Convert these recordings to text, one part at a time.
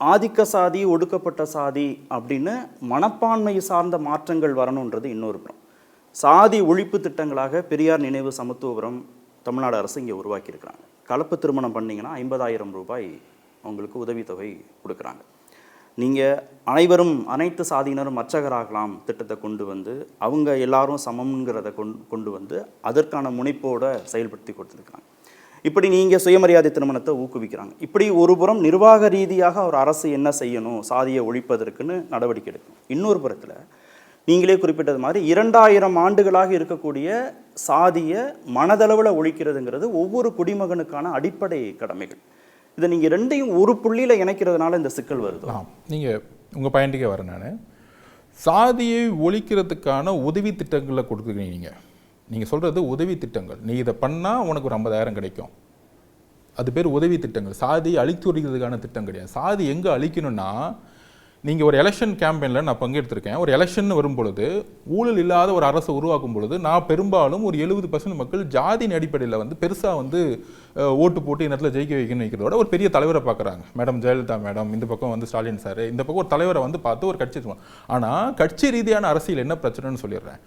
ஆதிக்க சாதி, ஒடுக்கப்பட்ட சாதி அப்படின்னு மனப்பான்மை சார்ந்த மாற்றங்கள் வரணுன்றது இன்னொரு புறம். சாதி ஒழிப்பு திட்டங்களாக பெரியார் நினைவு சமத்துவபுரம் தமிழ்நாடு அரசு இங்கே உருவாக்கியிருக்கிறாங்க. கலப்பு திருமணம் பண்ணிங்கன்னா 50,000 ரூபாய் அவங்களுக்கு உதவித்தொகை கொடுக்குறாங்க. நீங்கள் அனைவரும் அனைத்து சாதியினரும் அர்ச்சகராகலாம் திட்டத்தை கொண்டு வந்து அவங்க எல்லாரும் சமம்ங்கிறத கொண்டு வந்து அதற்கான முனைப்போடு செயல்படுத்தி கொடுத்துருக்குறாங்க. இப்படி நீங்கள் சுயமரியாதை திருமணத்தை ஊக்குவிக்கிறாங்க. இப்படி ஒரு புறம் நிர்வாக ரீதியாக ஒரு அரசு என்ன செய்யணும் சாதியை ஒழிப்பதற்குன்னு நடவடிக்கை எடுக்கணும். இன்னொரு புறத்தில் நீங்களே குறிப்பிட்டது மாதிரி 2000 ஆண்டுகளாக இருக்கக்கூடிய சாதியை மனதளவில் ஒழிக்கிறதுங்கிறது ஒவ்வொரு குடிமகனுக்கான அடிப்படை கடமைகள். இதை நீங்கள் ரெண்டையும் ஒரு புள்ளியில் இணைக்கிறதுனால இந்த சிக்கல் வருது. நீங்கள் உங்கள் பாயிண்ட்டுக்கே வரேன். நான் சாதியை ஒழிக்கிறதுக்கான உதவி திட்டங்களை கொடுக்குறீங்க. நீங்கள் சொல்கிறது உதவி திட்டங்கள். நீ இதை பண்ணால் உனக்கு ஒரு 50,000 கிடைக்கும். அது பேர் உதவி திட்டங்கள். சாதியை அழித்து ஒழிக்கிறதுக்கான திட்டம் கிடையாது. சாதி எங்கே அழிக்கணும்னா, நீங்கள் ஒரு எலெக்ஷன் கேம்பெயினில் நான் பங்கெடுத்திருக்கேன். ஒரு எலெக்ஷன் வரும்பொழுது ஊழல் இல்லாத ஒரு அரசை உருவாக்கும் பொழுது நான் பெரும்பாலும் ஒரு 70% மக்கள் ஜாதியின் அடிப்படையில் வந்து பெருசாக வந்து ஓட்டு போட்டு இந்த இடத்துல ஜெயிக்க வைக்கணும்னு வைக்கிறதோட ஒரு பெரிய தலைவரை பார்க்குறாங்க. மேடம் ஜெயலலிதா மேடம், இந்த பக்கம் வந்து ஸ்டாலின் சார், இந்த பக்கம் ஒரு தலைவரை வந்து பார்த்து ஒரு கட்சி. ஆனால் கட்சி ரீதியான அரசியல் என்ன பிரச்சனைன்னு சொல்லிடுறேன்.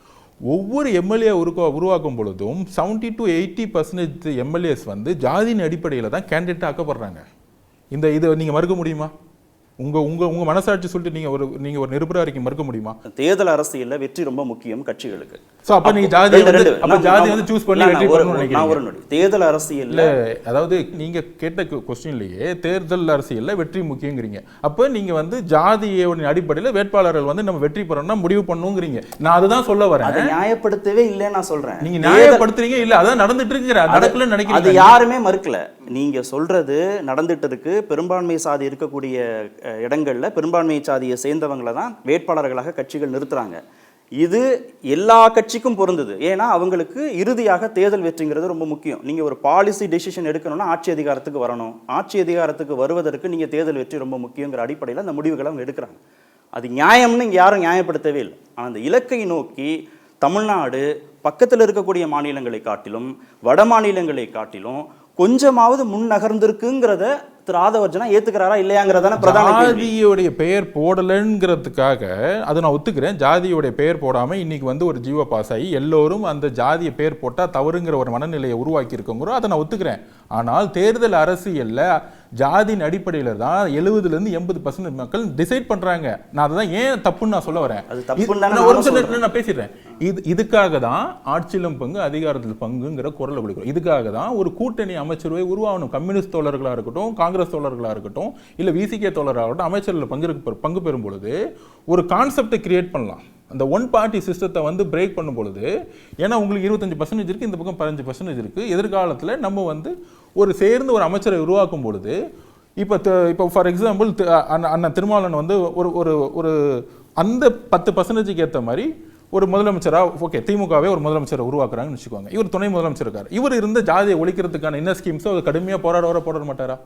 ஒவ்வொரு எம்எல்ஏ உருவாக்கும் பொழுதும் 70 to 80% எம்எல்ஏஸ் வந்து ஜாதியின் அடிப்படையில் தான் கேண்டிடேட் ஆக்கப்படுறாங்க. இதை நீங்கள் மறுக்க முடியுமா? உங்க மனசாட்சி சொல்லிட்டு நீங்க ஒரு நிருபரா இருக்கீங்க, மறுக்க முடியுமா? தேர்தல் அரசியல்ல வெற்றி ரொம்ப முக்கியம் கட்சிகளுக்கு. சோ அப்ப நீங்க ஜாதி வந்து சூஸ் பண்ணி வெற்றி பண்ணனும்னு நினைக்கிறீங்க. தேர்தல் அரசியல்ல அதாவது நீங்க கேட்ட क्वेश्चनலயே தேர்தல் அரசியல்ல வெற்றி முக்கியம்ங்கறீங்க. அப்ப நீங்க வந்து ஜாதியோட அடிப்படையில் வேட்பாளர்கள் வந்து நம்ம வெற்றி பெறணும்னா முடிவு பண்ணணும்ங்கறீங்க. நான் அதுதான் சொல்ல வரேன். அதை நியாயப்படுத்தவே இல்ல நான் சொல்றேன். நீங்க நியாயப்படுத்துறீங்க இல்ல, அதான் நடந்துட்டு இருக்குங்க. நடக்கலன்னு நினைக்கிறீங்க. அது யாருமே மறுக்கல. நீங்க சொல்றது நடந்துட்டு இருக்கு. பெரும்பான்மை சாதி இருக்கக்கூடிய இடங்கள்ல பெரும்பான்மை சாதியை சேர்ந்தவங்களை தான் வேட்பாளர்களாக கட்சிகள் நிறுத்துறாங்க. இது எல்லா கட்சிக்கும் பொருந்தது. ஏன்னா அவங்களுக்கு இறுதியாக தேர்தல் வெற்றிங்கிறது ரொம்ப முக்கியம். நீங்க ஒரு பாலிசி டெசிஷன் எடுக்கணும்னா ஆட்சி அதிகாரத்துக்கு வரணும். ஆட்சி அதிகாரத்துக்கு வருவதற்கு நீங்க தேர்தல் வெற்றி ரொம்ப முக்கியங்கிற அடிப்படையில் அந்த முடிவுகளை அவங்க எடுக்கிறாங்க. அது நியாயம்னு இங்கே யாரும் நியாயப்படுத்தவே இல்லை. ஆனால் அந்த இலக்கை நோக்கி தமிழ்நாடு பக்கத்தில் இருக்கக்கூடிய மாநிலங்களை காட்டிலும் வட மாநிலங்களை காட்டிலும் கொஞ்சமாவது முன் நகர்ந்திருக்குங்கிறத திரு ஆதவர்ஜனா ஏத்துக்கிறாரா இல்லையாங்கிறதான பிரதான ஜாதியோடைய பெயர் போடலங்கிறதுக்காக அதை நான் ஒத்துக்கிறேன். ஜாதியோடைய பெயர் போடாம இன்னைக்கு வந்து ஒரு ஜீவோ பாஸ் ஆகி எல்லோரும் அந்த ஜாதியை பெயர் போட்டா தவறுங்கிற ஒரு மனநிலையை உருவாக்கி இருக்கோங்கிறோம். அதை நான் ஒத்துக்கிறேன். ஆனால் தேர்தல் அரசியல்ல ஜாதியின் அடிப்படையில தான் 70% 80% மக்கள் டிசைட் பண்றாங்க. நான் அதான் ஏன் தப்புன்னு நான் சொல்ல வரேன். நான் பேசிடுறேன். இதுக்காக தான் ஆட்சியிலும் பங்கு அதிகாரத்தில் பங்குங்கிற குரல் கொடுக்கிறோம். இதுக்காக தான் ஒரு கூட்டணி அமைச்சரவை உருவாகணும். கம்யூனிஸ்ட் தோழர்களாக இருக்கட்டும், காங்கிரஸ் தோழர்களாக இருக்கட்டும், இல்லை விசிகே தோழராக இருக்கட்டும், அமைச்சர்கள் பங்கு பெறும் பொழுது ஒரு கான்செப்டை கிரியேட் பண்ணலாம். அந்த ஒன் பார்ட்டி சிஸ்டத்தை வந்து பிரேக் பண்ணும் பொழுது, ஏன்னா உங்களுக்கு 25% இருக்கு, இந்த பக்கம் 15% இருக்கு. எதிர்காலத்தில் நம்ம வந்து ஒரு சேர்ந்து ஒரு அமைச்சரை உருவாக்கும் பொழுது இப்போ ஃபார் எக்ஸாம்பிள் அண்ணன் திருமாவளவன் வந்து ஒரு அந்த 10% ஏற்ற மாதிரி ஒரு முதலமைச்சராக ஓகே திமுகவே ஒரு முதலமைச்சரை உருவாக்குறாங்கன்னு வச்சுக்கோங்க. இவர் துணை முதலமைச்சர் இருக்காரு. இவர் இருந்த ஜாதியை ஒழிக்கிறதுக்கான என்ன ஸ்கீம்ஸோ அதை கடுமையாக போராட மாட்டாரா?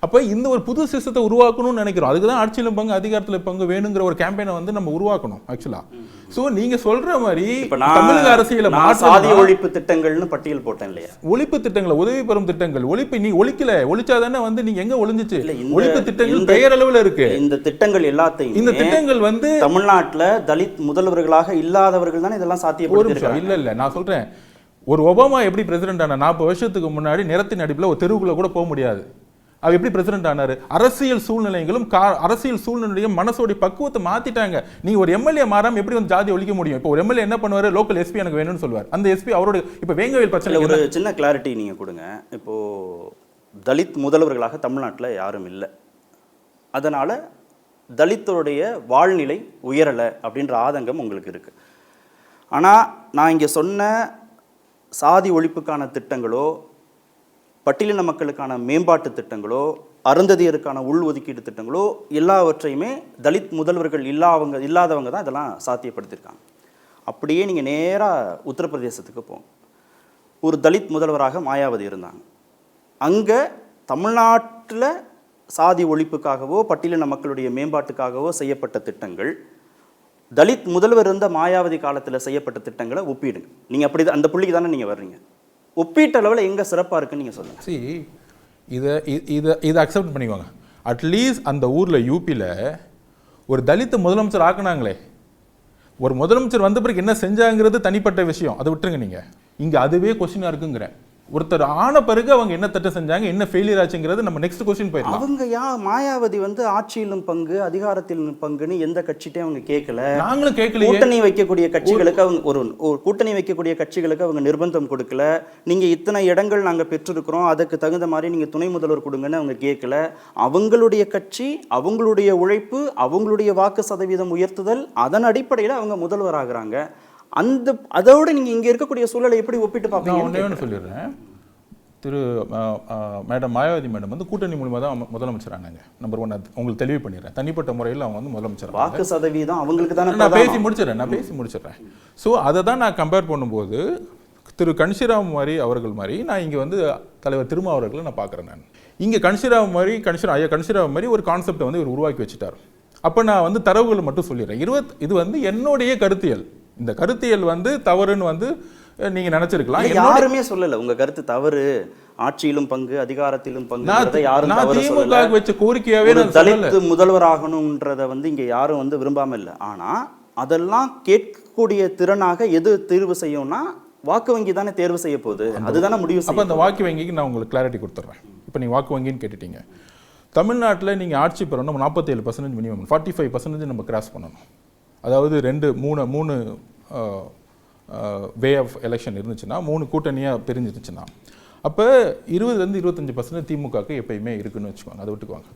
அப்போ இந்த ஒரு புது சிஸ்டத்தை உருவாக்கணும்னு நினைக்கிறோம். அதுக்கு தான் ஆட்சியிலும் பங்கு அதிகாரத்தில் பங்கு வேணுங்கிற ஒரு கேம்பெயினை வந்து நம்ம உருவாக்கணும் ஆக்சுவலா. ஸோ நீங்க சொல்ற மாதிரி தமிழக அரசியல சாதி ஒழிப்பு திட்டங்கள்னு பட்டியல் போட்டேன் இல்லையா? ஒழிப்பு திட்டங்கள், உதவி பெறும் திட்டங்கள், ஒழிப்பு நீ ஒழிக்கல, ஒழிச்சாதானே வந்து நீங்க எங்க ஒளிஞ்சிச்சு? ஒழிப்பு திட்டங்கள் பெயர் அளவில் இருக்கு. இந்த திட்டங்கள் எல்லாத்தையும் இந்த திட்டங்கள் வந்து தமிழ்நாட்டில் தலித் முதல்வர்களாக இல்லாதவர்கள் தான் இதெல்லாம் சாத்தியப்படுத்தி. இல்ல நான் சொல்றேன், ஒரு ஒபாமா எப்படி பிரசிடென்ட் ஆனா 40 வருஷத்துக்கு முன்னாடி நிறத்தின் அடிப்பில் ஒரு தெருவுக்குள்ள கூட போக முடியாது. அவர் எப்படி பிரசிடென்ட் ஆனாரு? அரசியல் சூழ்நிலைகளும் அரசியல் சூழ்நிலையும் மனசோடைய பக்குவத்தை மாத்திட்டாங்க. நீங்க ஒரு எம்எல்ஏ மாறாம எப்படி வந்து ஜாதி ஒழிக்க முடியும்? இப்போ ஒரு எம்எல்ஏ என்ன பண்ணுவாரு? லோக்கல் எஸ்பி எனக்கு வேணும்னு சொல்லுவார். அந்த எஸ்பி அவரோட இப்போ வேங்கவேல் பிரச்சனை. ஒரு சின்ன கிளாரிட்டி நீங்க கொடுங்க. இப்போ தலித் முதல்வர்களாக தமிழ்நாட்டில் யாரும் இல்லை. அதனால தலித்தருடைய வாழ்நிலை உயரலை அப்படின்ற ஆதங்கம் உங்களுக்கு இருக்கு. ஆனால் நான் இங்கே சொன்ன சாதி ஒழிப்புக்கான திட்டங்களோ, பட்டியலின மக்களுக்கான மேம்பாட்டு திட்டங்களோ, அருந்ததியருக்கான உள் ஒதுக்கீடு திட்டங்களோ எல்லாவற்றையுமே தலித் முதல்வர்கள் இல்லாதவங்க தான் இதெல்லாம் சாத்தியப்படுத்தியிருக்காங்க. அப்படியே நீங்கள் நேராக உத்தரப்பிரதேசத்துக்கு போங்க. ஒரு தலித் முதல்வராக மாயாவதி இருந்தாங்க. அங்கே தமிழ்நாட்டில் சாதி ஒழிப்புக்காகவோ பட்டியலின மக்களுடைய மேம்பாட்டுக்காகவோ செய்யப்பட்ட திட்டங்கள் தலித் முதல்வர் இருந்த மாயாவதி காலத்தில் செய்யப்பட்ட திட்டங்களை ஒப்பிடுங்க. நீங்கள் அப்படி அந்த புள்ளிக்கு தானே நீங்கள் வர்றீங்க. ஒப்பீட்டு அளவில் எங்கே சிறப்பாக இருக்குன்னு நீங்கள் சொல்லுங்கள். இதை அக்செப்ட் பண்ணிக்கோங்க. அட்லீஸ்ட் அந்த ஊரில் யூபியில் ஒரு தலித் முதலமைச்சர் ஆக்குனாங்களே, ஒரு முதலமைச்சர் வந்த பிறகு என்ன செஞ்சாங்கிறது தனிப்பட்ட விஷயம், அதை விட்டுருங்க. நீங்கள் இங்கே அதுவே கொஸ்டினாக இருக்குங்கிறேன். ஒருத்தர் ஆன பிறகு அவங்க என்ன திட்டம் செஞ்சாங்க, என்ன ஃபெயிலியர் ஆச்சுங்கிறது நம்ம நெக்ஸ்ட் கொஸ்டின் போயிடலாம். அவங்க மாயாவதி வந்து ஆட்சியிலும் பங்கு அதிகாரத்திலும் பங்குன்னு எந்த கட்சிட்டையும் அவங்க கேட்கல. நாங்களும் கேட்கல. கூட்டணி வைக்கக்கூடிய கட்சிகளுக்கு அவங்க ஒரு கூட்டணி வைக்கக்கூடிய கட்சிகளுக்கு அவங்க நிர்பந்தம் கொடுக்கல. நீங்க இத்தனை இடங்கள் நாங்க பெற்றிருக்கிறோம், அதுக்கு தகுந்த மாதிரி நீங்க துணை முதல்வர் கொடுங்கன்னு அவங்க கேட்கல. அவங்களுடைய கட்சி, அவங்களுடைய உழைப்பு, அவங்களுடைய வாக்கு சதவீதம் உயர்த்துதல், அதன் அடிப்படையில் அவங்க முதல்வர் ஆகுறாங்க. அதோட நீங்க இங்க இருக்கக்கூடிய சூழலை எப்படி ஒப்பிட்டு பார்ப்பீங்க? சொல்லிடுறேன். மேடம் மாயாவதி மேடம் வந்து கூட்டணி மூலமா தான் முதலமைச்சர் ஆனாங்க. நம்பர் 1 உங்களுக்கு தெளிவு பண்ணிடுறேன். தனிப்பட்ட முறையில் அவங்க வந்து முதலமைச்சர். வாக்கு சதவீதம் அவங்களுக்கு தானே. நான் பேசி முடிச்சிடுறேன். ஸோ அதை தான் நான் கம்பேர் பண்ணும்போது திரு கன்ஷிராம் மாதிரி அவர்கள் மாதிரி நான் இங்கே வந்து தலைவர் திருமாவர்களை நான் பார்க்குறேன். நான் இங்கே கன்ஷிராம் மாதிரி ஒரு கான்செப்டை வந்து இவர் உருவாக்கி வச்சுட்டார். அப்போ நான் வந்து தரவுகளை மட்டும் சொல்லிடுறேன். இது வந்து என்னுடைய கருத்தியல். இந்த கருத்தியல் வந்து தவறுன்னு வந்து நீங்க நினைச்சிருக்கலாம். யாருமே சொல்லல உங்க கருத்து தவறு, ஆட்சியிலும் பங்கு அதிகாரத்திலும் பங்கு யாரும் தவறு சொல்லல. வச்ச கோரிக்கையாவே தலித் முதல்வர் ஆகணும்ன்றத வந்து இங்க யாரும் வந்து விரும்பாம இல்லை. ஆனா அதெல்லாம் கேட்கக்கூடிய திறனாக எது தேர்வு செய்யும்னா வாக்கு வங்கி தானே தேர்வு செய்ய போகுது, அதுதானே முடிவு. அப்ப அந்த வாக்கு வங்கிக்கு நான் உங்களுக்கு கிளாரிட்டி கொடுத்துட்றேன். இப்போ நீங்க வாக்கு வங்கின்னு கேட்டுட்டீங்க. தமிழ்நாட்டில் நீங்க ஆட்சி பெறணும் 47% மினிமம், 45% நம்ம கிராஸ் பண்ணணும். அதாவது மூணு வே ஆஃப் எலெக்ஷன் இருந்துச்சுன்னா, 3 கூட்டணியாக பிரிஞ்சிருச்சுன்னா, அப்போ 20-25% திமுகவுக்கு எப்பயுமே இருக்குன்னு வச்சுக்கோங்க. அதை விட்டுக்குவாங்க.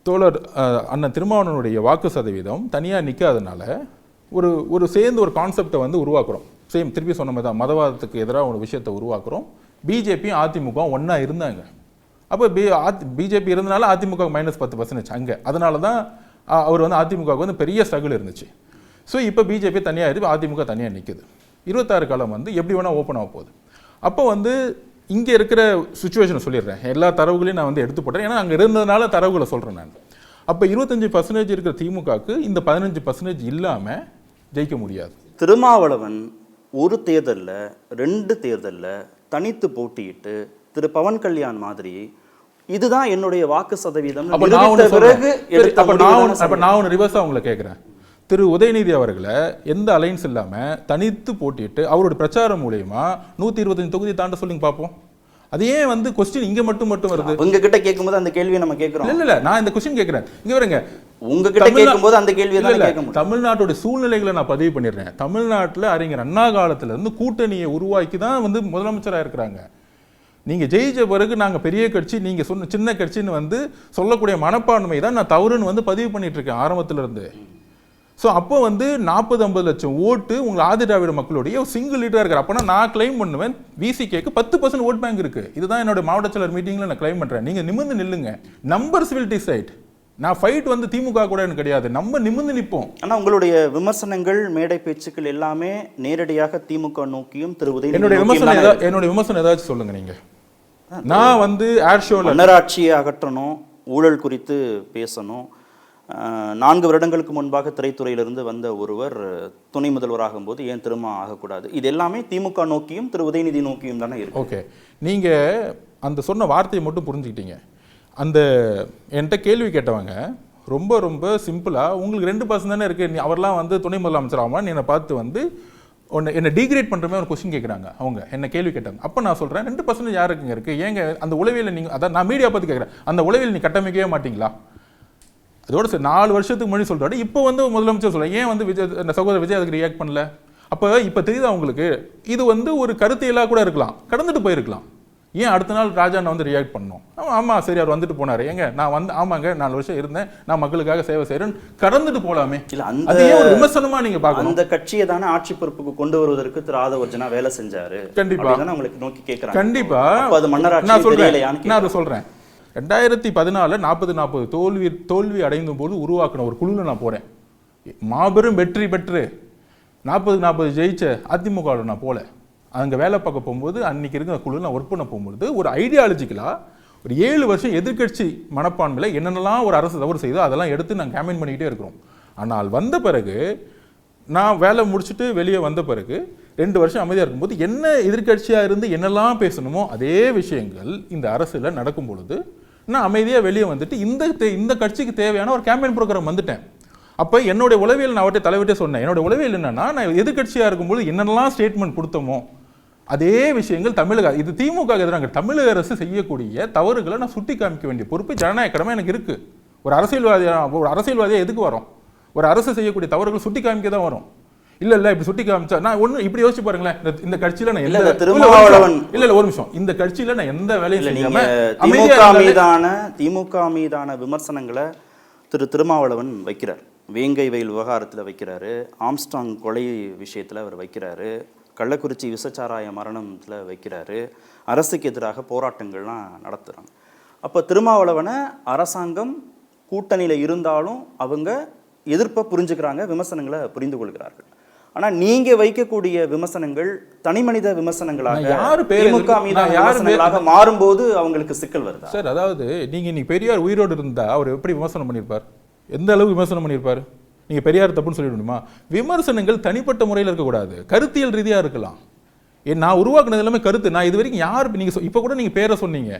தோழர் அண்ணன் திருமாவளவனுடைய வாக்கு சதவீதம் தனியாக நிற்காதனால ஒரு சேர்ந்து ஒரு கான்செப்டை வந்து உருவாக்குறோம். திருப்பி சொன்ன மாதிரி தான் மதவாதத்துக்கு எதிராக ஒரு விஷயத்தை உருவாக்குறோம். பிஜேபியும் அதிமுக ஒன்றா இருந்தாங்க. அப்போ பிஜேபி இருந்தனால அதிமுக -10% அங்கே. அதனால தான் அவர் வந்து அதிமுகவுக்கு வந்து பெரிய ஸ்ட்ரகிள் இருந்துச்சு. ஸோ இப்போ பிஜேபி தனியாக இருக்குது, அதிமுக தனியாக நிற்குது. 26 காலம் வந்து எப்படி வேணால் ஓப்பன் ஆக போகுது. அப்போ வந்து இங்கே இருக்கிற சுச்சுவேஷனை சொல்லிடுறேன். எல்லா தரவுகளையும் நான் வந்து எடுத்து போட்டேன், ஏன்னா அங்கே இருந்ததுனால தரவுகளை சொல்கிறேன் நான். அப்போ 25% இருக்கிற திமுகவுக்கு இந்த 15% இல்லாமல் ஜெயிக்க முடியாது. திருமாவளவன் ஒரு தேர்தலில் 2 தேர்தலில் தனித்து போட்டியிட்டு திரு பவன் கல்யாண் மாதிரி இதுதான் என்னுடைய வாக்கு சதவீதம் நான் ரிவர்ஸா உங்களை கேட்கிறேன். திரு உதயநிதி அவர்களை எந்த அலைன்ஸ் இல்லாம தனித்து போட்டிட்டு அவருடைய பிரச்சாரம் மூலமா 125 தொகுதி தாண்ட சொல்லுங்க பார்ப்போம். அது ஏன் வந்து கொஸ்டின் இங்க மட்டும் வருது? உங்ககிட்ட கேட்கும்போது அந்த கேள்வியை நம்ம கேட்கிறோம். இல்ல நான் இந்த கொஸ்டின் கேட்கிறேன். இங்க வருங்க, உங்ககிட்ட கேட்கும்போது அந்த கேள்வியை தான் கேட்கணும். தமிழ்நாட்டோட சூழ்நிலைகளை நான் பதிவு பண்ணிடுறேன். தமிழ்நாட்டில் அறிஞர் அண்ணா காலத்துல இருந்து கூட்டணியை உருவாக்கி தான் வந்து முதலமைச்சராக இருக்கிறாங்க. நீங்க ஜெயிச்ச பிறகு நாங்க பெரிய கட்சி, நீங்க சொன்ன சின்ன கட்சின்னு வந்து சொல்லக்கூடிய மனப்பான்மை தான் நான் தவறுன்னு வந்து பதிவு பண்ணிட்டு இருக்கேன் ஆரம்பத்துல இருந்து. ஸோ அப்போ வந்து 40-50 லட்சம் ஓட்டு உங்களை ஆதி திராவிட மக்களுடைய சிங்கிள் லீடராக இருக்கிற. அப்போனா நான் கிளைம் பண்ணுவேன் விசிகேக்கு 10% ஓட் பேங்க் இருக்கு. இதுதான் என்னோட மாவட்ட செயலர் மீட்டிங்ல நான் கிளைம் பண்றேன். நீங்க நிமிர்ந்து நில்லுங்க. Numbers will decide. நான் ஃபைட் வந்து திமுக கூட எனக்கு கிடையாது, நம்ம நிமிர்ந்து நிற்போம். ஆனால் உங்களுடைய விமர்சனங்கள் மேடை பேச்சுக்கள் எல்லாமே நேரடியாக திமுக நோக்கியும் திரு உதயநிதி என்னோட விமர்சனம் ஏதாச்சும் சொல்லுங்க. நீங்க நான் வந்து ஏர் ஷோல மன்னராட்சியை அகற்றணும், ஊழல் குறித்து பேசணும். 4 வருடங்களுக்கு முன்பாக திரைத்துறையிலிருந்து வந்த ஒருவர் துணை முதல்வராகும் போது ஏன் திரும்ப ஆகக்கூடாது? இது எல்லாமே திமுக நோக்கியும் திரு உதயநிதி நோக்கியும் தானே இருக்கு. ஓகே, நீங்க அந்த சொன்ன வார்த்தையை மட்டும் புரிஞ்சுக்கிட்டீங்க. அந்த என்கிட்ட கேள்வி கேட்டவங்க ரொம்ப ரொம்ப சிம்பிளா, உங்களுக்கு 2% தானே இருக்கு, அவர்லாம் வந்து துணை முதலமைச்சர் ஆமான்னு என்னை பார்த்து வந்து என்ன டீக்ரேட் பண்ற மாதிரி ஒரு கொஸ்டின் கேட்குறாங்க. அவங்க என்ன கேள்வி கேட்டாங்க. அப்போ நான் சொல்றேன் 2% யாருக்குங்க இருக்கு? ஏங்க அந்த உளவியல் நீங்க, அதான் நான் மீடியா பத்தி கேட்குறேன், அந்த உளவியல் நீ கட்டமைக்கவே மாட்டீங்களா? அதோட சரி 4 வருஷத்துக்கு முன்னாடி சொல்றாரு, இப்போ வந்து முதலமைச்சர் சொல்ல ஏன் வந்து சகோதரர் விஜய் அதுக்கு ரியாக்ட் பண்ணல? அப்போ இப்போ தெரியுதா உங்களுக்கு, இது வந்து ஒரு கருத்தியலாக கூட இருக்கலாம், கடந்துட்டு போயிருக்கலாம். ஏன் அடுத்த நாள் ராஜா நான் வந்து ரியாக்ட் பண்ணணும்? ஆமா சரி அவர் வந்துட்டு போனாரு, ஏங்க நான் வந்து ஆமாங்க 4 வருஷம் இருந்தேன், நான் மக்களுக்காக சேவை செய்யறேன், கடந்துட்டு போலாமே. அது ஒரு விமர்சனமா நீங்க பார்க்கணும். அந்த கட்சியை தானே ஆட்சி பொறுப்புக்கு கொண்டு வருவதற்கு திரு ஆதவர்ஜனா வேலை செஞ்சாரு. கண்டிப்பா உங்களுக்கு நோக்கி கேட்கறாங்க. கண்டிப்பா அது மன்னராட்சி. நான் அதை சொல்றேன். 2014 40 தோல்வி அடைந்த போது உருவாக்கின ஒரு குழுல நான் போறேன். மாபெரும் வெற்றி பெற்று 40 ஜெயிச்ச அதிமுக நான் போல. அங்கே வேலை பார்க்க போகும்போது அன்னைக்கு இருக்கிற குழு நான் ஒர்க் பண்ண போகும்போது ஒரு ஐடியாலஜிக்கலா ஒரு 7 வருஷம் எதிர்கட்சி மனப்பான்மையில் என்னென்னலாம் ஒரு அரசு தவறு செய்தோ அதெல்லாம் எடுத்து நாங்கள் கேம்பெயின் பண்ணிக்கிட்டே இருக்கிறோம். ஆனால் வந்த பிறகு நான் வேலை முடிச்சுட்டு வெளியே வந்த பிறகு 2 வருஷம் அமைதியாக இருக்கும்போது என்ன எதிர்கட்சியாக இருந்து என்னெல்லாம் பேசணுமோ அதே விஷயங்கள் இந்த அரசில் நடக்கும் பொழுது நான் அமைதியா வெளியே வந்துட்டு இந்த கட்சிக்கு தேவையான ஒரு கேம்பெயின் ப்ரோக்ராம் வந்துட்டேன். அப்ப என்னுடைய உளவியல் நான் அவர்கிட்ட தலைவர்கிட்ட சொன்னேன். என்னோட உளவியல் என்னன்னா, நான் எதிர்க்கட்சியா இருக்கும்போது என்னென்னலாம் ஸ்டேட்மெண்ட் கொடுத்தோமோ அதே விஷயங்கள் தமிழக இது திமுக எதிராக தமிழக அரசு செய்யக்கூடிய தவறுகளை நான் சுட்டி காமிக்க வேண்டிய பொறுப்பு ஜனநாயக கடமை எனக்கு இருக்கு. ஒரு அரசியல்வாதியா எதுக்கு வரும்? ஒரு அரசு செய்யக்கூடிய தவறுகள் சுட்டி காமிக்க தான் வரும். இல்ல இப்படி சுட்டி காமிச்சா நான் ஒண்ணு இப்படி யோசிச்சு பாருங்களேன். இந்த கட்சியில நான் இல்ல ஒரு நிமிஷம், இந்த கட்சியில நான் எந்த வேலையும் செய்யாம திமுக மீதான விமர்சனங்களை திருமாவளவன் வைக்கிறார். வேங்கை வயல் விவகாரத்தில் வைக்கிறாரு, ஆம்ஸ்டாங் கொலை விஷயத்தில் அவர் வைக்கிறாரு, கள்ளக்குறிச்சி விசச்சாராய மரணத்தில் வைக்கிறாரு, அரசுக்கு எதிராக போராட்டங்கள்லாம் நடத்துகிறாங்க. அப்போ திருமாவளவனை அரசாங்கம் கூட்டணியில் இருந்தாலும் அவங்க எதிர்ப்பை புரிஞ்சுக்கிறாங்க, விமர்சனங்களை புரிந்து கொள்கிறார்கள். ஆனால் நீங்கள் வைக்கக்கூடிய விமர்சனங்கள் தனிமனித விமர்சனங்களாக திமுக மீதான விமர்சனங்களாக மாறும்போது அவங்களுக்கு சிக்கல் வருது சார். அதாவது நீங்கள் இன்னைக்கு பெரியார் உயிரோடு இருந்தால் அவர் எப்படி விமர்சனம் பண்ணியிருப்பார்? எந்த அளவு விமர்சனம் பண்ணியிருப்பாரு? நீங்க பெரியார் தப்புன்னு சொல்லிட முடியுமா? விமர்சனங்கள் தனிப்பட்ட முறையில் இருக்கக்கூடாது, கருத்தியல் ரீதியா இருக்கலாம். நான் உருவாக்குனது எல்லாமே கருத்து. நான் இது வரைக்கும் யார் நீங்க இப்ப கூட நீங்க பேரை சொன்னீங்க,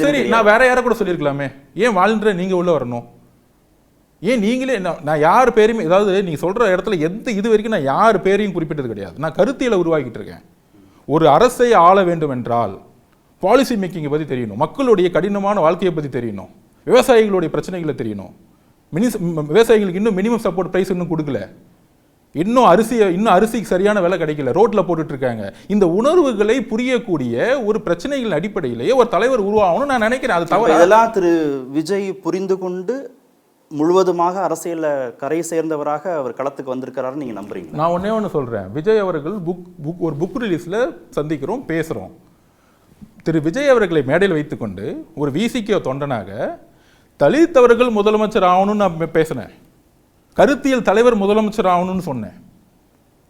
சரி, நான் வேற யார கூட சொல்லியிருக்கலாமே. ஏன் வாழ்ன்ற நீங்க உள்ள வரணும்? ஏன் நீங்களே நான் யார் பேரையும், அதாவது நீங்க சொல்ற இடத்துல இது வரைக்கும் நான் யார் பேரையும் குறிப்பிட்டது கிடையாது. நான் கருத்தியலை உருவாக்கிட்டு இருக்கேன். ஒரு அரசை ஆள வேண்டும் என்றால் பாலிசி மேக்கிங்கை பற்றி தெரியணும், மக்களுடைய கடினமான வாழ்க்கையை பற்றி தெரியணும், விவசாயிகளுடைய பிரச்சனைகளை தெரியணும். விவசாயிகளுக்கு இன்னும் மினிமம் சப்போர்ட் ப்ரைஸ் இன்னும் கொடுக்கல, இன்னும் அரிசிக்கு சரியான விலை கிடைக்கல, ரோட்ல போட்டுட்டு இருக்காங்க. இந்த உணர்வுகளை புரியக்கூடிய ஒரு பிரச்சனைகளின் அடிப்படையிலேயே ஒரு தலைவர் உருவாகணும்னு நான் நினைக்கிறேன். அது தவிர இதெல்லாம் திரு விஜய் புரிந்து கொண்டு முழுவதுமாக அரசியல்ல கரை சேர்ந்தவராக அவர் களத்துக்கு வந்திருக்கிறாரு நீங்க நம்புறீங்க? நான் ஒண்ணே சொல்றேன். விஜய் அவர்கள் ஒரு புக் ரிலீஸ்ல சந்திக்கிறோம், பேசுறோம். திரு விஜய் அவர்களை மேடையில் வைத்துக்கொண்டு ஒரு விசிகே தொண்டனாக தலித் அவர்கள் முதலமைச்சர் ஆகணும்னு நான் பேசினேன், கருத்தியல் தலைவர் முதலமைச்சர் ஆகணும்னு சொன்னேன்.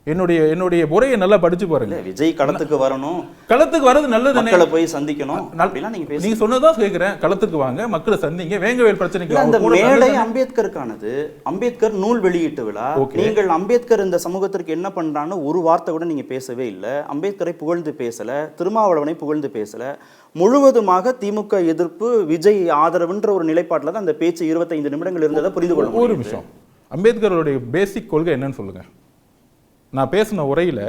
என்னுடைய உரையை நல்லா படிச்சு பாருங்க. விஜய் களத்துக்கு வரணும், களத்துக்கு வரது நல்லது, மக்களை போய் சந்திக்கணும். நீங்க சொன்னதான் கேட்கிறேன். களத்துக்கு வாங்க, மக்களை சந்திங்க, வேங்கவேல் பிரச்சனைக்கு. அந்த மேடை அம்பேத்கருக்கானது, அம்பேத்கர் நூல் வெளியீட்டு விழா. நீங்கள் அம்பேத்கர் இந்த சமூகத்திற்கு என்ன பண்றான்னு ஒரு வார்த்தை கூட நீங்க பேசவே இல்லை. அம்பேத்கரை புகழ்ந்து பேசல, திருமாவளவனை புகழ்ந்து பேசல. முழுவதுமாக திமுக எதிர்ப்பு, விஜய் ஆதரவுன்ற ஒரு நிலைப்பாட்டில் தான் அந்த பேச்சு 25 நிமிடங்கள் இருந்ததை புரிந்து கொள்ள. ஒரு நிமிஷம், அம்பேத்கருடைய பேசிக் கொள்கை என்னன்னு சொல்லுங்க. நான் பேசின உரையில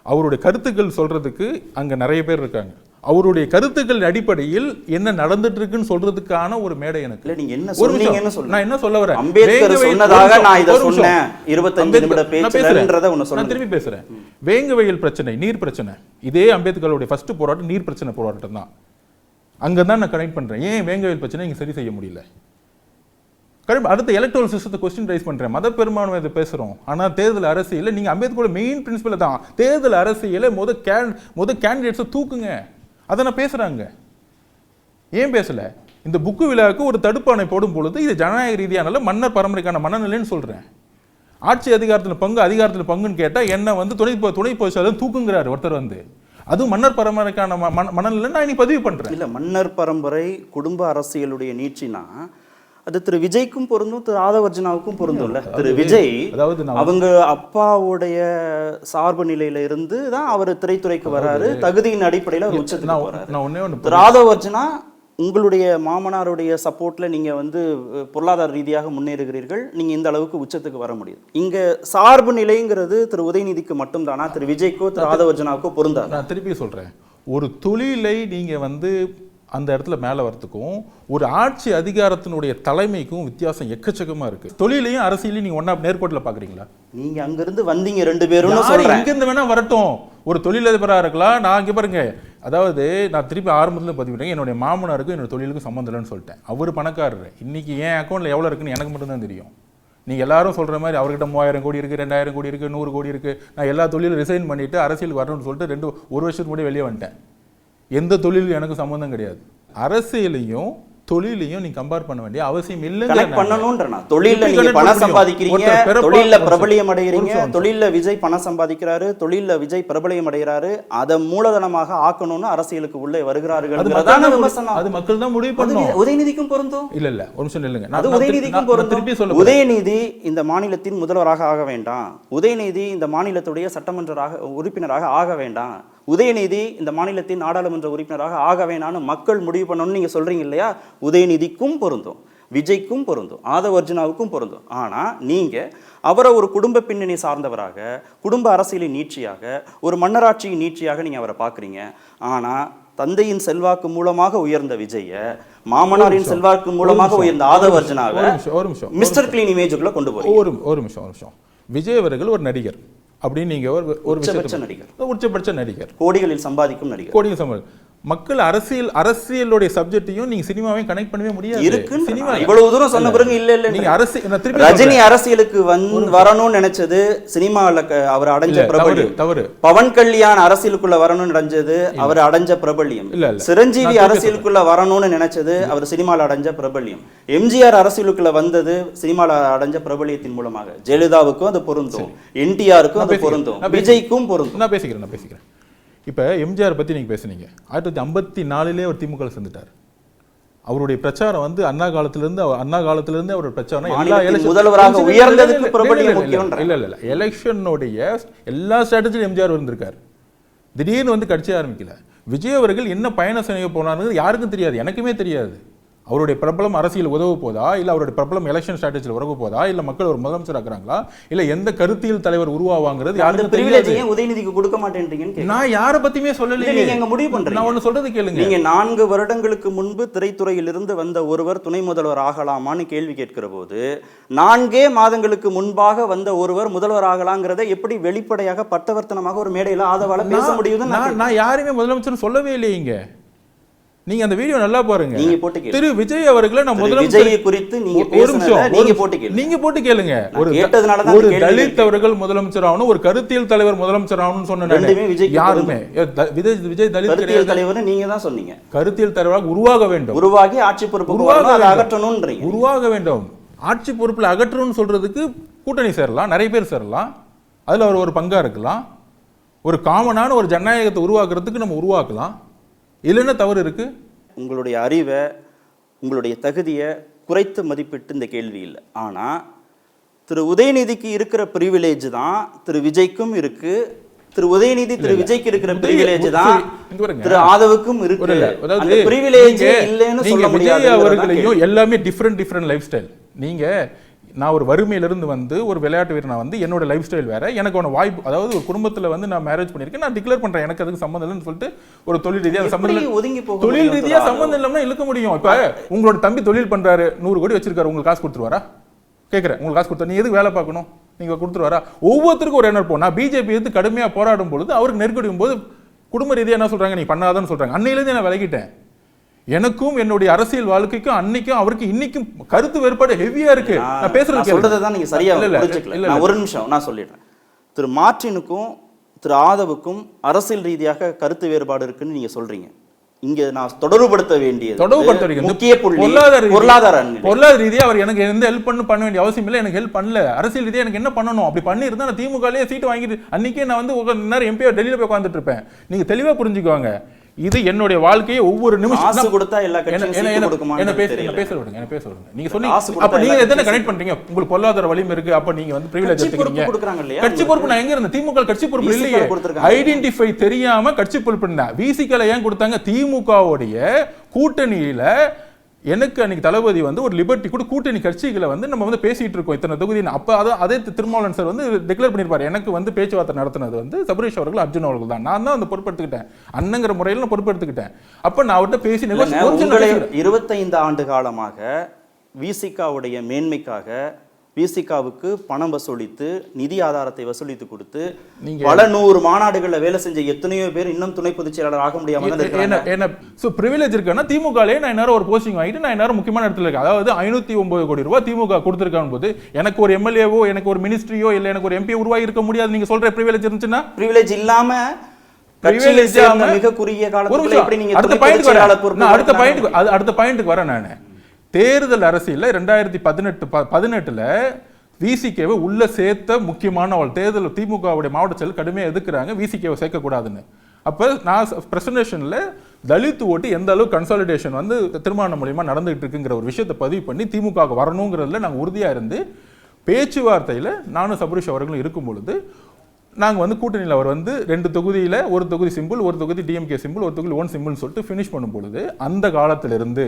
அவருடைய கருத்துக்கள் சொல்றதுக்கு அங்க நிறைய பேர் இருக்காங்க. அவருடைய கருத்துக்கள் அடிப்படையில் என்ன நடந்துட்டு இருக்குன்னு சொல்றதுக்கான ஒரு மேடை எனக்கு. நீங்க என்ன சொன்னீங்கன்னு சொல்லுங்க. நான் என்ன சொல்ல வரேன், அம்பேத்கர் சொன்னதாக நான் இத சொன்னேன். 25 நிமிட பேச்சுன்றதை ஒன்னு சொல்றேன். நான் திருப்பி பேசுறேன். வேங்கவயல் பிரச்சனை, நீர் பிரச்சனை, இதே அம்பேத்கருடைய ஃபர்ஸ்ட் போராட்டம் நீர் பிரச்சனை போராட்டம் தான். அங்கதான் நான் கனெக்ட் பண்றேன். ஏன் வேங்கவயல் பிரச்சனை இங்க சரி செய்ய முடியல? அடுத்த எலக்ட்ரல் சிஸ்டத்தை கொஸ்டின் ரைஸ் பண்றேன். மத பெரும்பான்மை இதை பேசுறோம், ஆனா தேர்தல் அரசியல நீங்க அம்பேத்கரோட மெயின் பிரின்சிபல் தான். தேர்தல் அரசியல முத கேண்டிடேட்ஸை தூக்குங்க, அதை நான் பேசுறாங்க. ஏன் பேசல? இந்த புக்கு விழாவுக்கு ஒரு தடுப்பாணை போடும் பொழுது இது ஜனநாயக ரீதியான மன்னர் பரம்பரைக்கான மனநிலைன்னு சொல்றேன். ஆட்சி அதிகாரத்தில் பங்குன்னு கேட்டா என்ன துணை பொதுச்செயலாளர் தூக்குங்கிறாரு ஒருத்தர் அதுவும் மன்னர் பரம்பரைக்கான மனநிலை நான் இன்னைக்கு பதிவு பண்றேன். இல்ல, மன்னர் பரம்பரை குடும்ப அரசியலுடைய நீட்சினா அது திரு விஜய்க்கும் பொருந்தும், திரு ஆதவர்ஜனாவுக்கும் பொருந்தும்ல. திரு விஜய் அவங்க அப்பாவுடைய சார்பு நிலையில இருந்து தான் அவர் திரைத்துறைக்கு வராரு, தகுதியின் அடிப்படையில் அவர் உச்சத்துக்கு போறாரு. திரு ஆதவர்ஜனா உங்களுடைய மாமனாருடைய சப்போர்ட்ல நீங்க பொருளாதார ரீதியாக முன்னேறுகிறீர்கள், நீங்க இந்த அளவுக்கு உச்சத்துக்கு வர முடியும். இங்க சார்பு நிலைங்கிறது திரு உதயநிதிக்கு மட்டும் தானா, திரு விஜய்க்கோ திரு ஆதவர்ஜனாவுக்கோ பொருந்தாது? நான் திருப்பி சொல்றேன், ஒரு தொழிலை நீங்க அந்த இடத்துல மேல வரதுக்கும் ஒரு ஆட்சி அதிகாரத்தினுடைய தலைமைக்கும் வித்தியாசம் எக்கச்சக்கமா இருக்கு. தொழிலையும் அரசியலையும் நீங்க ஒண்ணா நேர்கோட்டில் பாக்குறீங்களா? நீங்க அங்கிருந்து வந்தீங்க 2 பேரும், இங்கிருந்து வேணா வரட்டும். ஒரு தொழிலதிபரா இருக்கலாம். நான் இங்க பாருங்க, அதாவது நான் திருப்பி ஆரம்பத்துல பதிவிட்டேன், என்னுடைய மாமனாருக்கும் என்னோட தொழிலுக்கும் சம்மந்தம் இல்லைன்னு சொல்லிட்டேன். அவரு பணக்காரரு. இன்னைக்கு என் அக்கௌண்ட்ல எவ்வளவு இருக்குன்னு எனக்கு மட்டும் தான் தெரியும். நீங்க எல்லாரும் சொல்ற மாதிரி அவர்கிட்ட 3000 கோடி இருக்கு, 2000 கோடி இருக்கு, 100 கோடி இருக்கு. நான் எல்லா தொழிலும் ரிசைன் பண்ணிட்டு அரசியலுக்கு வரணும்னு சொல்லிட்டு ஒரு வருஷத்துக்கு முன்னாடி வெளியே வந்துட்டேன். எந்த தொழிலும் எனக்கு சம்பந்தம் கிடையாது. அரசியலையும் தொழிலையும் நீ கம்பேர் பண்ண வேண்டிய அவசியம் இல்லைங்க. பண்ணணும்ன்றனா தொழில்ல நீங்க பணம் சம்பாதிக்கிறீங்க, தொழில்ல பிரபலியம் அடைகிறீங்க, தொழில்ல விஜய் பணம் சம்பாதிக்கிறாரு, தொழில்ல விஜய் பிரபலியம் அடைகிறாரு, அதை மூலதனமாக ஆக்கணும்னு அரசியலுக்கு உள்ளே வருகிறார்கள். அது மக்கள் தான் முடிவு பண்ணணும். உதயநிதிக்கும் பொருந்தும். இல்ல ஒரு நிமிஷம் இல்லைங்க, அது உதயநிதிக்கும் பொருந்தும். உதயநிதி இந்த மாநிலத்தின் முதல்வராக ஆக வேண்டாம், உதயநிதி இந்த மாநிலத்துடைய சட்டமன்ற உறுப்பினராக ஆக வேண்டாம், உதயநிதி இந்த மாநிலத்தின் நாடாளுமன்ற உறுப்பினராக ஆகவே நான் மக்கள் முடிவு பண்ணணும்னு நீங்க சொல்றீங்க இல்லையா, உதயநிதிக்கும் பொருந்தும், விஜய்க்கும் பொருந்தும், ஆதவ் அர்ஜுனாவுக்கும் பொருந்தும். ஆனால் நீங்கள் அவரை ஒரு குடும்ப பின்னணி சார்ந்தவராக, குடும்ப அரசியலின் நீட்சியாக, ஒரு மன்னராட்சியின் நீட்சியாக நீங்கள் அவரை பார்க்குறீங்க. ஆனால் தந்தையின் செல்வாக்கு மூலமாக உயர்ந்த விஜய, மாமனாரின் செல்வாக்கு மூலமாக உயர்ந்த ஆதவ் அர்ஜுனாவை மிஸ்டர் கிளீன் இமேஜுக்குள்ள கொண்டு போறீங்க. ஒரு நிமிஷம். விஜய் அவர்கள் ஒரு நடிகர் அப்படின்னு நீங்க ஒரு உச்சபட்ச நடிகர், கோடிகளில் சம்பாதிக்கும் நடிகர். மக்கள் அரசியலுடைய சப்ஜெக்டையும் நீங்க சினிமாவையும் கனெக்ட் பண்ணவே முடியாது. சினிமா இவ்வளவு தூரம் சொன்ன பிறகு இல்ல நீங்க ரஜினி அரசியலுக்கு வரணும்னு நினைச்சது சினிமாவில் அவர் அடைஞ்ச பிரபல்யம் தவறு. பவன் கல்யாண் அரசியலுக்குள்ள வரணும்னு நினைச்சது அவர் அடைஞ்ச பிரபல்யம். சிரஞ்சீவி அரசியலுக்குள்ள வரணும்னு நினைச்சது அவர் சினிமாவில் அடைஞ்ச பிரபல்யம். எம்ஜிஆர் அரசியலுக்குள்ள வந்தது சினிமாவில் அடைஞ்ச பிரபல்யத்தின் மூலமாக. ஜெயலலிதாவுக்கும் அது பொருந்தும், என்டிஆருக்கும் அது பொருந்தும், விஜய்க்கும் பொருந்தும். நான் பேசிக்கிறேன். இப்போ எம்ஜிஆர் பற்றி நீங்கள் பேசுனீங்க. 1954 அவர் திமுக சேர்ந்துட்டார். அவருடைய பிரச்சாரம் வந்து அண்ணா காலத்திலிருந்து அவருடைய பிரச்சாரம் முதல்வராக உயர்ந்ததுக்கு பிரபல்யம் முக்கியம். இல்ல எலெக்ஷனுடைய எல்லா ஸ்ட்ராட்டஜியும் எம்ஜிஆர் இருந்திருக்காரு. திடீர்னு வந்து கட்சி ஆரம்பிக்கல. விஜய் அவர்கள் என்ன பயணம் செய்ய போனாருன்னு யாருக்கும் தெரியாது, எனக்குமே தெரியாது. அவருடைய பிரபலம் அரசியல் உதவ போதா, இல்லை அவருடைய பிரபலம் எலெக்ஷன் ஸ்ட்ராட்டஜியில் உதவ போதா, இல்லை மக்கள் ஒரு முதலமைச்சர் ஆக்குறாங்களா, இல்லை எந்த கருத்தியல் தலைவர் உருவாவாங்கிறது யாருக்கும் தெரியாது. உதயநிதிக்கு கொடுக்க மாட்டேன்றீங்க. நான் யாரை பத்தியுமே சொல்லலையே. நீங்க முடிவு பண்றீங்க. நான் ஒன்னு சொல்றது கேளுங்க. நீங்க 4 வருடங்களுக்கு முன்பு திரைத்துறையில் இருந்து வந்த ஒருவர் துணை முதல்வர் ஆகலாமான்னு கேள்வி கேட்கிற போது 4 மாதங்களுக்கு முன்பாக வந்த ஒருவர் முதல்வர் ஆகலாங்கிறத எப்படி வெளிப்படையாக பட்டவர்த்தனமாக ஒரு மேடையில ஆதவால பேச முடியுது? நான் யாருமே முதலமைச்சர் சொல்லவே இல்லையீங்க. நீங்க அந்த வீடியோ நல்லா பாருங்க. நீங்க போட்டு திரு விஜய் அவர்களை நான் முதலமைச்சர் குறித்து நீங்க போட்டு கேளுங்க. ஒரு தலித் அவர்கள் முதலமைச்சர் ஆகணும், ஒரு கருத்தியல் தலைவர் முதலமைச்சர் ஆகணும்னு சொன்ன யாருமே விஜய் தலித் தலைவர் நீங்க தான் சொன்னீங்க. கருத்தியல் தலைவராக உருவாக வேண்டும், உருவாகி ஆட்சி பொறுப்பு அகற்றணும்ன்றீங்க. உருவாக வேண்டும், ஆட்சி பொறுப்புல அகற்றணும்னு சொல்றதுக்கு கூட்டணி சேரலாம், நிறைய பேர் சேரலாம், அதுல அவர் ஒரு பங்கா இருக்கலாம். ஒரு காமனான ஒரு ஜனநாயகத்தை உருவாக்குறதுக்கு நம்ம உருவாக்கலாம். இதுல என்ன தவறு இருக்கு? உங்களுடைய அறிவை, உங்களுடைய தகுதியை குறைத்து மதிப்பிட்டு இந்த கேள்வி இல்லை. ஆனா திரு உதயநிதிக்கு இருக்கிற பிரிவிலேஜ் தான் திரு விஜய்க்கும் இருக்கு. திரு உதயநிதி திரு விஜய்க்கு இருக்கிற பிரிவிலேஜ் தான் திரு ஆதவுக்கும் இருக்கு. அந்த பிரிவிலேஜ் இல்லைன்னு சொல்ல முடியாது. அவர்களையும் எல்லாமே டிஃபரெண்ட் லைஃப் ஸ்டைல். நீங்க நான் ஒரு வறுமையிலிருந்து வந்து ஒரு விளையாட்டு வீரனா வந்து என்னோட லைஃப் ஸ்டைல் வேற, எனக்கு ஒன்று வாய்ப்பு, அதாவது ஒரு குடும்பத்தில் வந்து நான் மேரேஜ் பண்ணியிருக்கேன், நான் டிக்ளேர் பண்ணுறேன் எனக்கு அதுக்கு சம்மந்தம் இல்லைன்னு சொல்லிட்டு ஒரு தொழில் ரீதியாக சம்மந்தம், தொழில் ரீதியாக சம்மந்தம் இல்லாமல் இழுக்க முடியும். இப்போ உங்களோட தம்பி தொழில் பண்ணுறாரு, 100 கோடி வச்சிருக்காரு, உங்களுக்கு காசு கொடுத்துருவாரா? கேட்குறேன், உங்களுக்கு காசு கொடுத்தா நீ எதுக்கு வேலை பார்க்கணும்? நீங்கள் கொடுத்துருவாரா? ஒவ்வொருத்தருக்கும் ஒரு எண்ணம். நான் பிஜேபி எடுத்து கடுமையாக போராடும் பொழுது அவருக்கு நெருக்கடியும் போது குடும்ப ரீதியாக என்ன சொல்கிறாங்க, நீ பண்ணாதான்னு சொல்கிறாங்க. அன்னையிலேருந்து நான் விலகிட்டேன். எனக்கும் என்னுடைய அரசியல் வாழ்க்கைக்கும் அன்னைக்கும் அவருக்கு இன்னைக்கும் கருத்து வேறுபாடு ஹெவியா இருக்கு. நான் பேசுறது சொல்றதுதான் நீங்க சரியா புரிஞ்சுக்கல. ஒரு நிமிஷம் நான் சொல்லிடுறேன். திரு மார்ட்டினுக்கும் திரு ஆதவுக்கும் அரசியல் ரீதியாக கருத்து வேறுபாடு இருக்குன்னு நீங்க சொல்றீங்க. இங்க நான் தொடர்புபடுத்த வேண்டியது முக்கிய பொருளாதார ரீதியா அவர் எனக்கு எந்த ஹெல்ப் பண்ண வேண்டிய அவசியம் இல்லை. எனக்கு ஹெல்ப் பண்ணல. அரசியல் ரீதியா எனக்கு என்ன பண்ணணும்? அப்படி பண்ணிருந்தா நான் திமுகலயே சீட்டு வாங்கிட்டு அன்னைக்கே நான் வந்து நேரம் எம்பியா டெல்லியில போய் உட்காந்துட்டு இருப்பேன். நீங்க தெளிவா புரிஞ்சுக்குவாங்க. இது என்னுடைய வாழ்க்கையை ஒவ்வொரு நிமிஷம் கொடுத்தா எல்லா என்ன பேச விடுங்க. நீங்க சொன்னீங்க அப்ப நீங்க எதனை கனெக்ட் பண்றீங்க? உங்களுக்கு பொருளாதார வலிமை இருக்கு, அப்ப நீங்க வந்து பிரிவிலேஜ் எடுத்துக்கிறீங்க. கட்சி பொறுப்பு நான் எங்க இருந்தேன்? திமுக கட்சி பொறுப்பு இல்லையே. ஐடென்டிஃபை தெரியாம கட்சி பொறுப்பு இருந்தா விசிகல ஏன் கொடுத்தாங்க? திமுகவுடைய கூட்டணியில எனக்கு அன்னைக்கு தளபதி வந்து ஒரு லிபர்ட்டி கூட கூட்டணி கட்சிகளை வந்து நம்ம வந்து பேசிட்டு இருக்கோம் இத்தனை தொகுதி. அப்ப அதே திருமாவளவன் சார் வந்து டிக்ளேர் பண்ணிருப்பாரு, எனக்கு வந்து பேச்சுவார்த்தை நடத்தினது வந்து சபரீஷ் அவர்கள், அர்ஜுன் அவர்கள் தான். நான் தான் அந்த பொறுப்பெடுத்துக்கிட்டேன், அண்ணங்கிற முறையில் நான் பொறுப்பெடுத்துக்கிட்டேன். அப்ப நான் அவர்கிட்ட பேசி 25 ஆண்டு காலமாக விசிகாவுடைய மேன்மைக்காக விசிகாவுக்கு பணம் வசூலித்து நிதி ஆதாரத்தை வசூலித்து கொடுத்து பல 100 மாநாடுகளில் வேலை செஞ்ச எத்தனையோ பேர் இன்னும் துணை பொதுச் செயலாளர் ஆக முடியாம பிரிவிலேஜ் இருக்குன்னா திமுகலே நான் நேரம் ஒரு போஸ்டிங் வாங்கிட்டு நான் நேரம் முக்கியமான இடத்துல இருக்கேன். அதாவது 509 கோடி ரூபாய் திமுக கொடுத்திருக்காங்க போது எனக்கு ஒரு எம்எல்ஏவோ எனக்கு ஒரு மினிஸ்ட்ரியோ இல்ல எனக்கு ஒரு எம்பி உருவாகி இருக்க முடியாது. நீங்க சொல்ற பிரிவிலேஜ் இருந்துச்சுன்னா பிரிவிலேஜ் இல்லாம மிக குறுகிய காலத்துல அடுத்த பாயிண்ட்க்கு வரேன் நான். தேர்தல் அரசியல்ல 2018 விசிகேவை உள்ள சேர்த்த முக்கியமான தேர்தல் திமுகவுடைய மாவட்ட செயல் கடுமையாக எதிர்க்கிறாங்க, விசிகேவை சேர்க்கக்கூடாதுன்னு. அப்போ நான் பிரசன்டேஷன்ல தலித் ஓட்டு எந்த அளவு கன்சாலிடேஷன் வந்து திருமணம் மூலியமா நடந்துகிட்டு இருக்குங்கிற ஒரு விஷயத்தை பதிவு பண்ணி திமுக வரணுங்கிறதுல நாங்கள் உறுதியா இருந்து பேச்சுவார்த்தையில நானும் சபரீஷ் அவர்களும் இருக்கும் பொழுது நாங்கள் வந்து கூட்டணியில் அவர் வந்து 2 தொகுதியில் ஒரு தொகுதி சிம்பிள், ஒரு தொகுதி டிஎம்கே சிம்பிள், ஒரு தொகுதி ஓன் சிம்பிள்னு சொல்லிட்டு ஃபினிஷ் பண்ணும் பொழுது அந்த காலத்திலிருந்து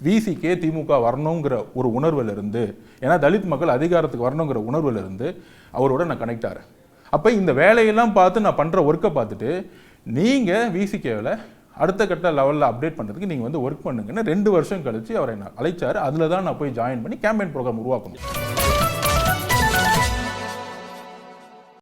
விசிகே திமுக வரணுங்கிற ஒரு உணர்வில் இருந்து, ஏன்னா தலித் மக்கள் அதிகாரத்துக்கு வரணுங்கிற உணர்வில் இருந்து அவரோட நான் கனெக்ட் ஆகிறேன். அப்போ இந்த வேலையெல்லாம் பார்த்து நான் பண்ணுற ஒர்க்கை பார்த்துட்டு நீங்கள் விசிகேவில் அடுத்த கட்ட லெவலில் அப்டேட் பண்ணுறதுக்கு நீங்கள் வந்து ஒர்க் பண்ணுங்கன்னு 2 வருஷம் கழிச்சு அவரை நான் அழைச்சார். அதில் தான் நான் போய் ஜாயின் பண்ணி கேம்பெயின் ப்ரோக்ராம் உருவாக்கணும்.